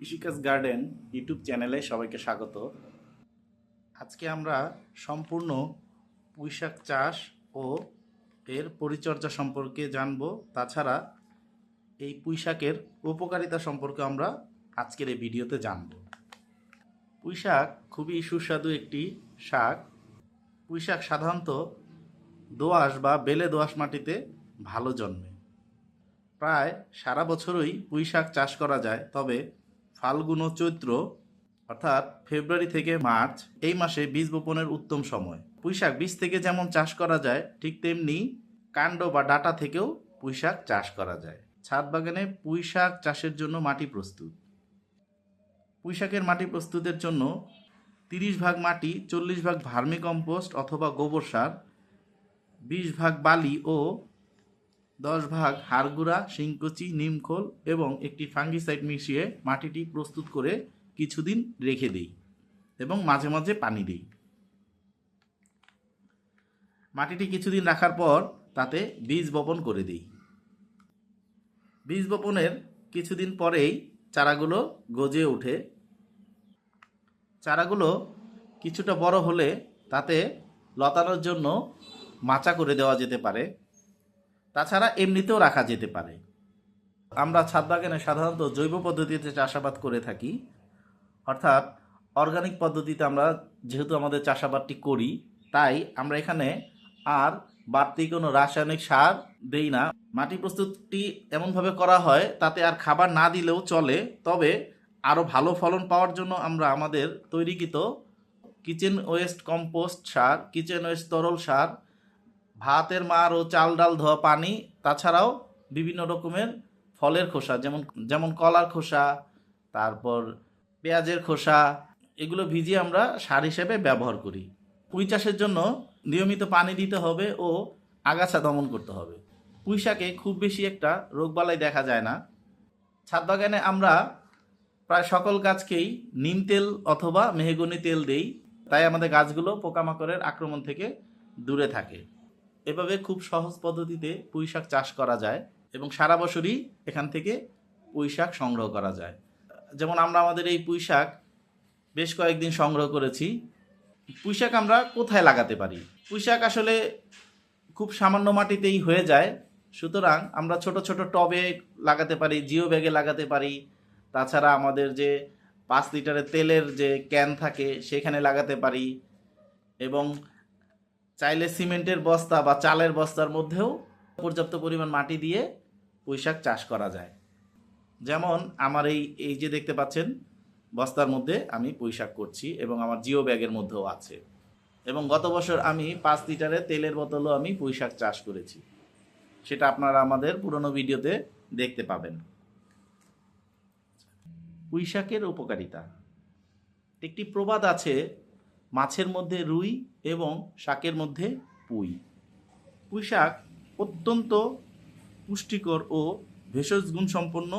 কৃষিকাজ garden YouTube চ্যানেলে সবাইকে স্বাগত। আজকে আমরা সম্পূর্ণ পুঁইশাক চাষ ও এর পরিচর্যা সম্পর্কে জানব। তাছাড়া এই পুঁইশাকের উপকারিতা সম্পর্কে আমরা আজকের এই ভিডিওতে জানব। পুঁইশাক খুবই সুস্বাদু একটি শাক। পুঁইশাক সাধারণত দোআঁশ বা বেলে দোআঁশ মাটিতে ভালো জন্মে। প্রায় সারা বছরই পুঁইশাক চাষ করা যায়, তবে ফাল্গুন ও চৈত্র অর্থাৎ ফেব্রুয়ারি থেকে মার্চ এই মাসে বীজ বপনের উত্তম সময়। পুঁইশাক বীজ থেকে যেমন চাষ করা যায়, ঠিক তেমনি কাণ্ড বা ডাঁটা থেকেও পুঁইশাক চাষ করা যায়। ছাদ বাগানে পুঁইশাক চাষের জন্য মাটি প্রস্তুত। পুঁইশাকের মাটি প্রস্তুতের জন্য 30 ভাগ মাটি, 40 ভাগ ভার্মি কম্পোস্ট অথবা গোবর সার, 20 ভাগ বালি ও 10 ভাগ হাড়গুঁড়া, শিংকুচি, নিমখোল এবং একটি ফাঙ্গিসাইড মিশিয়ে মাটিটি প্রস্তুত করে কিছুদিন রেখে দিই এবং মাঝে মাঝে পানি দিই। মাটিটি কিছুদিন রাখার পর তাতে বীজ বপন করে দিই। বীজ বপনের কিছুদিন পরেই চারাগুলো গজে ওঠে। চারাগুলো কিছুটা বড় হলে তাতে লতানোর জন্য মাচা করে দেওয়া যেতে পারে। তাছাড়া এমনিতেও রাখা যেতে পারে। আমরা ছাদ বাগানে সাধারণত জৈব পদ্ধতিতে চাষাবাদ করে থাকি, অর্থাৎ অর্গানিক পদ্ধতিতে আমরা যেহেতু আমাদের চাষাবাদটি করি, তাই আমরা এখানে আর বাড়তি কোনো রাসায়নিক সার দেই না। মাটি প্রস্তুতটি এমনভাবে করা হয় তাতে আর খাবার না দিলেও চলে, তবে আরও ভালো ফলন পাওয়ার জন্য আমরা আমাদের তৈরিকৃত কিচেন ওয়েস্ট কম্পোস্ট সার, কিচেন ওয়েস্ট তরল সার, ভাতের মাড় ও চাল ডাল ধোয়া পানি, তাছাড়াও বিভিন্ন রকমের ফলের খোসা যেমন কলার খোসা, তারপর পেঁয়াজের খোসা, এগুলো ভিজিয়ে আমরা সার হিসেবে ব্যবহার করি। পুঁই চাষের জন্য নিয়মিত পানি দিতে হবে ও আগাছা দমন করতে হবে। পুঁই শাকে খুব বেশি একটা রোগবালাই দেখা যায় না। ছাদ বাগানে আমরা প্রায় সকল গাছকেই নিম তেল অথবা মেহগনি তেল দেই, তাই আমাদের গাছগুলো পোকামাকড়ের আক্রমণ থেকে দূরে থাকে। এভাবে খুব সহজ পদ্ধতিতে পুঁই শাক চাষ করা যায় এবং সারা বছরই এখান থেকে পুঁই শাক সংগ্রহ করা যায়। যেমন আমরা আমাদের এই পুঁই শাক বেশ কয়েকদিন সংগ্রহ করেছি। পুঁই শাক আমরা কোথায় লাগাতে পারি? পুঁই শাক আসলে খুব সামান্য মাটিতেই হয়ে যায়, সুতরাং আমরা ছোট ছোট টবে লাগাতে পারি, জিও ব্যাগে লাগাতে পারি। তাছাড়া আমাদের যে 5 লিটারের তেলের যে ক্যান থাকে সেখানে লাগাতে পারি এবং চাইলে সিমেন্টের বস্তা বা চালের বস্তার মধ্যেও পর্যাপ্ত পরিমাণ মাটি দিয়ে পুঁইশাক চাষ করা যায়। যেমন আমার এই যে দেখতে পাচ্ছেন বস্তার মধ্যে আমি পুঁইশাক করছি এবং আমার জিও ব্যাগের মধ্যেও আছে। এবং গত বছর আমি 5 লিটারের তেলের বোতলও আমি পুঁইশাক চাষ করেছি, সেটা আপনারা আমাদের পুরনো ভিডিওতে দেখতে পাবেন। পুঁইশাকের উপকারিতা। একটি প্রবাদ আছে, মাছের মধ্যে রুই এবং শাকের মধ্যে পুঁই। পুঁইশাক অত্যন্ত পুষ্টিকর ও ভেষজ গুণসম্পন্ন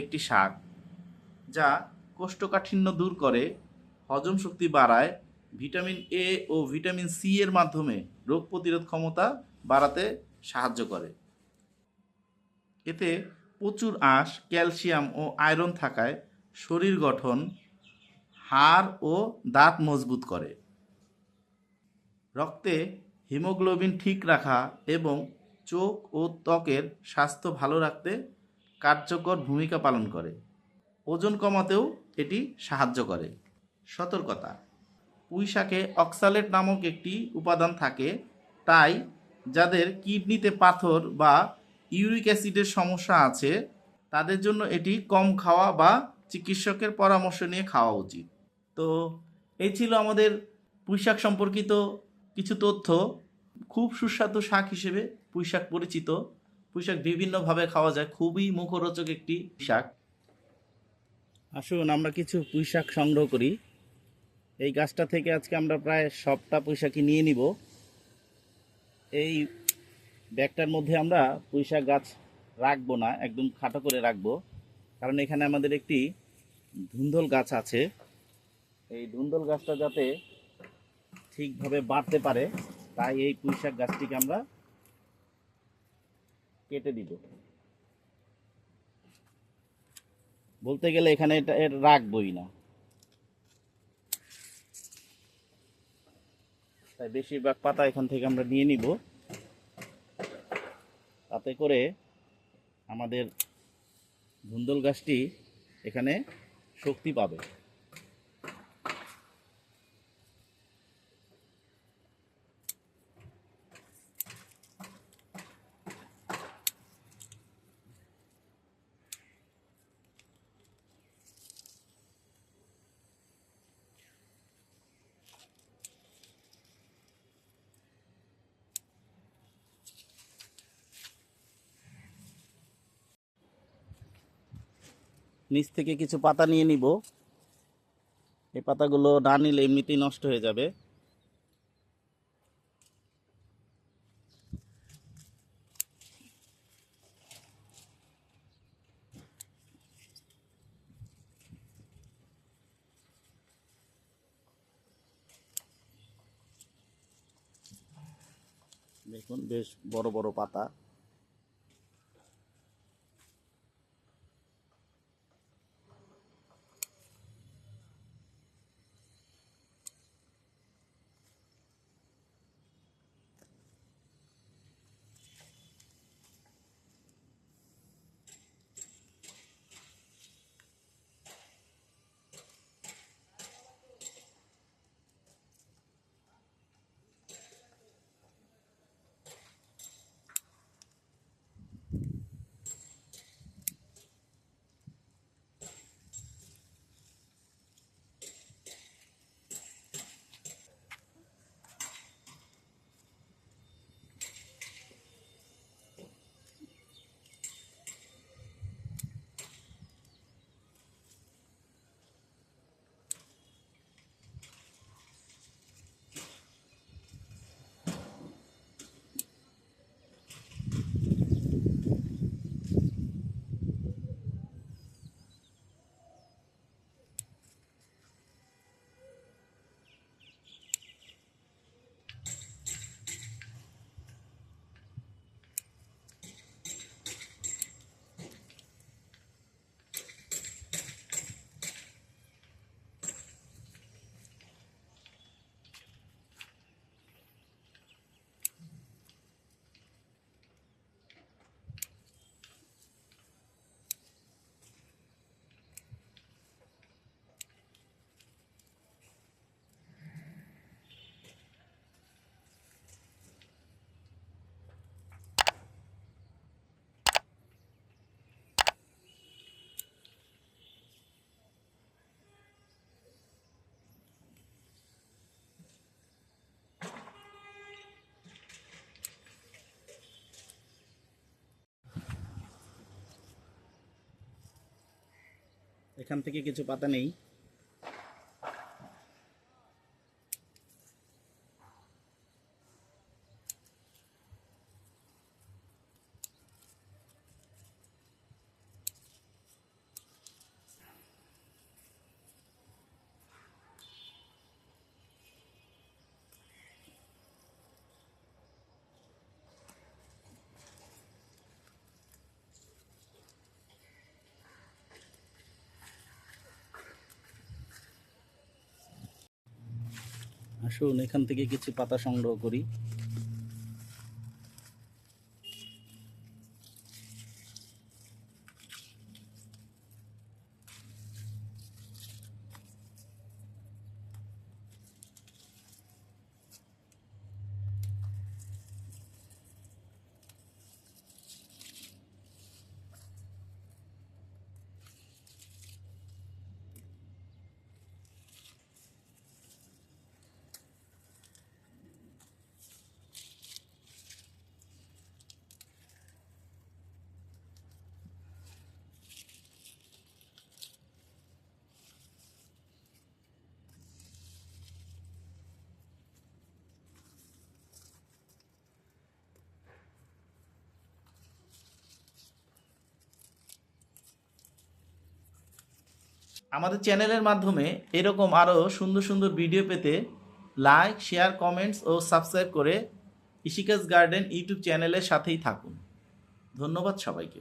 একটি শাক, যা কোষ্ঠকাঠিন্য দূর করে, হজম শক্তি বাড়ায়, ভিটামিন এ ও ভিটামিন সি এর মাধ্যমে রোগ প্রতিরোধ ক্ষমতা বাড়াতে সাহায্য করে। এতে প্রচুর আঁশ, ক্যালসিয়াম ও আয়রন থাকায় শরীর গঠন, হাড় ও দাঁত মজবুত করে। রক্তে হিমোগ্লোবিন ঠিক রাখা এবং চোখ ও ত্বকের স্বাস্থ্য ভালো রাখতে কার্যকর ভূমিকা পালন করে। ওজন কমাতেও এটি সাহায্য করে। সতর্কতা: পুঁই শাকে অক্সালেট নামক একটি উপাদান থাকে, তাই যাদের কিডনিতে পাথর বা ইউরিক অ্যাসিডের সমস্যা আছে তাদের জন্য এটি কম খাওয়া বা চিকিৎসকের পরামর্শ নিয়ে খাওয়া উচিত। তো এই ছিল আমাদের পুঁইশাক সম্পর্কিত কিছু তথ্য। খুব সুস্বাদু শাক হিসেবে পুঁইশাক পরিচিত। পুঁইশাক বিভিন্নভাবে খাওয়া যায়, খুবই মুখরোচক একটি শাক। আসুন আমরা কিছু পুঁইশাক সংগ্রহ করি। এই গাছটা থেকে আজকে আমরা প্রায় সবটা পুঁইশাকই নিয়ে নিব। এই ব্যাগটার মধ্যে আমরা পুঁইশাক গাছ রাখবো না, একদম খাটো করে রাখবো, কারণ এখানে আমাদের একটি ধুন্দল গাছ আছে। এই ধুন্দল গাছটা যাতে ঠিকভাবে বাড়তে পারে, তাই এই পুঁইশাক গাছটিকে আমরা কেটে দিব। বলতে গেলে এখানে এটা এর রাখবই না, তাই বেশিরভাগ পাতা এখান থেকে আমরা নিয়ে নিব, তাতে করে আমাদের ধুন্দুল গাছটি এখানে শক্তি পাবে। নিচ থেকে কিছু পাতা নিয়ে নিব, এই পাতাগুলো না নিলে এমনিতেই নষ্ট হয়ে যাবে। দেখুন বেশ বড় বড় পাতা। এখান থেকে কিছু পাতা নেই। আসুন এখান থেকে কিছু পাতা সংগ্রহ করি। আমাদের চ্যানেলের মাধ্যমে এরকম আরও সুন্দর সুন্দর ভিডিও পেতে লাইক, শেয়ার, কমেন্টস ও সাবস্ক্রাইব করে কৃষিকাজ গার্ডেন ইউটিউব চ্যানেলের সাথেই থাকুন। ধন্যবাদ সবাইকে।